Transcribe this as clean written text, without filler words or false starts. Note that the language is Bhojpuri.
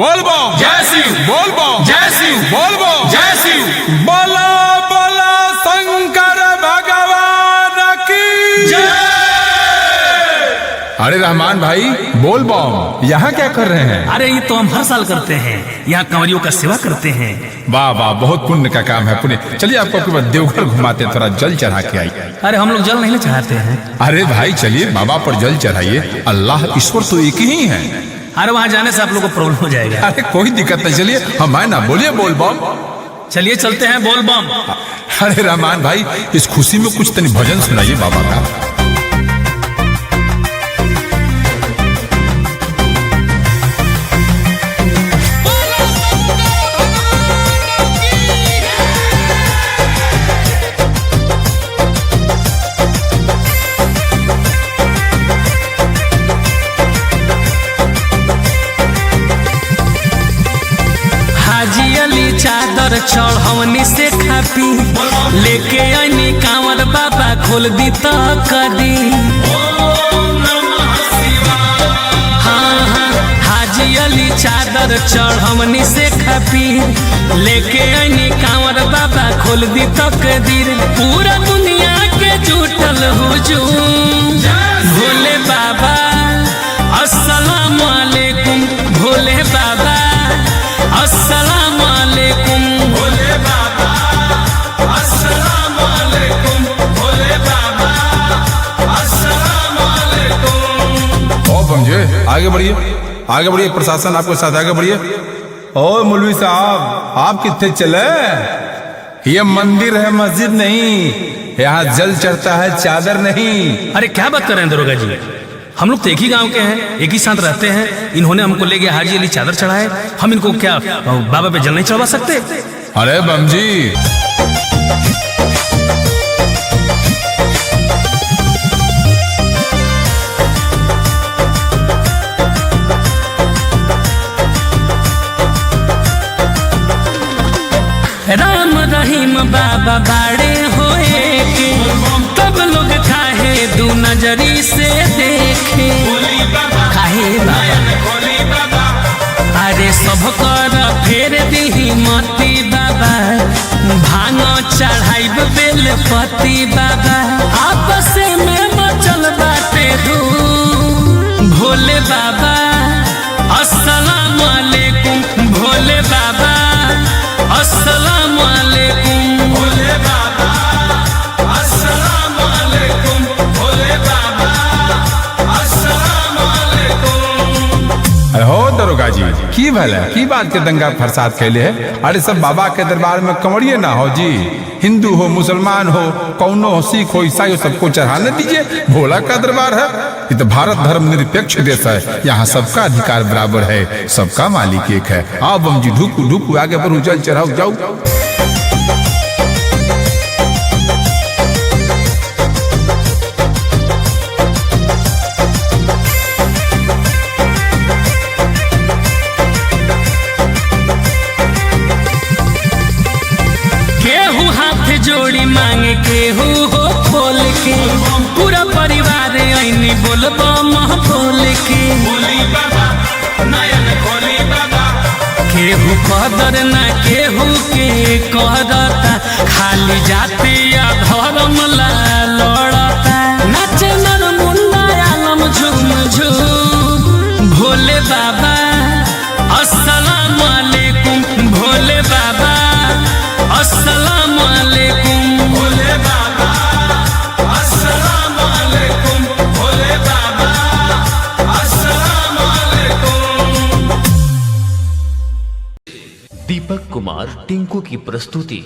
बोल बम जय शिव, बोल बम जय शिव, बोल बम जय शिव, बोला बोला शंकर भगवान की जय। अरे रहमान भाई बोल बम यहाँ क्या कर रहे हैं? अरे ये तो हम हर साल करते हैं, यहाँ कंवरियों का सेवा करते हैं। वाह वाह, बहुत पुण्य का काम है पुण्य। चलिए आपको आपके बाद देवघर घुमाते हैं, थोड़ा जल चढ़ा के आई। अरे हम लोग जल नहीं चढ़ाते हैं। अरे भाई चलिए बाबा पर जल चढ़ाइए, अल्लाह ईश्वर तो एक ही है। अरे वहाँ जाने से आप लोग को प्रॉब्लम हो जाएगा। अरे कोई दिक्कत नहीं, चलिए हम आए ना, बोलिए बोल बम। चलिए चलते हैं, बोल बम। अरे रहमान भाई इस खुशी में कुछ तनी भजन सुनाइए बाबा का। हाजी अली चादर चढ़वनी से खापी, लेके आनी कांवर बाबा खोल दी तो कदी। हाँ हाँ, हाजी अली चादर चढ़वनी से खापी, लेके आनी कांवर बाबा खोल दी तो कदीर। पूरा दुनिया के जुटल हुजूम, भोले बाबा अस्सलाम वालेकुम, भोले बाबा अस्सलाम वालेकुम, भोले बाबा अस्सलाम वालेकुम, भोले बाबा अस्सलाम वालेकुम। ओ बमजे आगे बढ़िए, आगे बढ़िए, प्रशासन आपके साथ आगे बढ़िए। ओ मौलवी साहब आप कितने चले? ये मंदिर है मस्जिद नहीं, यहाँ जल चढ़ता है चादर नहीं। अरे क्या बात कर रहे हैं दरोगा जी, हम लोग तो एक ही गांव के हैं, एक ही साथ रहते हैं। इन्होंने हमको ले गया हाजी अली चादर चढ़ाए, हम इनको क्या बाबा पे जल नहीं चढ़वा सकते? अरे बमजी राम रहीम बाबा बाड़े होए के, तब लोग काहे दू नजरी से देखे। काहे बाबा, अरे सब कर फेर दी मती बाबा, भांग चढ़ाइब बेलपति बाबा। आपस में मचल बाटे धूम, भोले बाबा अस्सलाम वालेकुम, भोले बाबा अस्सलाम वालेकुम, भोले बाबा अस्सलाम वालेकुम, भोले बाबा अस्सलाम वालेकुम। अरे हो दरोगा जी की भले की बात के दंगा फरसाद कैले है? अरे सब बाबा के दरबार में कंवरिए ना हो जी, हिंदू हो मुसलमान हो कौनो हो सिख हो ईसाई हो सबको चढ़ाने दीजिए, भोला का दरबार है। ये तो भारत धर्म निरपेक्ष देश है, यहाँ सबका अधिकार बराबर है, सबका मालिक एक है। आओ बम जी ढुकू ढुकू आगे बढ़ू, जल चढ़ाओ जाओ। केहू हाथ जोड़ी मांगे, केहू हो खोल के, पूरा परिवार ऐनी बोल बम बोल के। केहू कदर ना केहू के करता, खाली जाति या धर्म ला लड़ता। नाचे नर मुन्ना आलम झूम झूम, भोले बाबा अस्सलाम वालेकुम, भोले बाबा अस्सलाम वालेकुम, भोले बाबा अस्सलाम वालेकुम, भोले बाबा अस्सलाम वालेकुम। दीपक कुमार टिंकू की प्रस्तुति।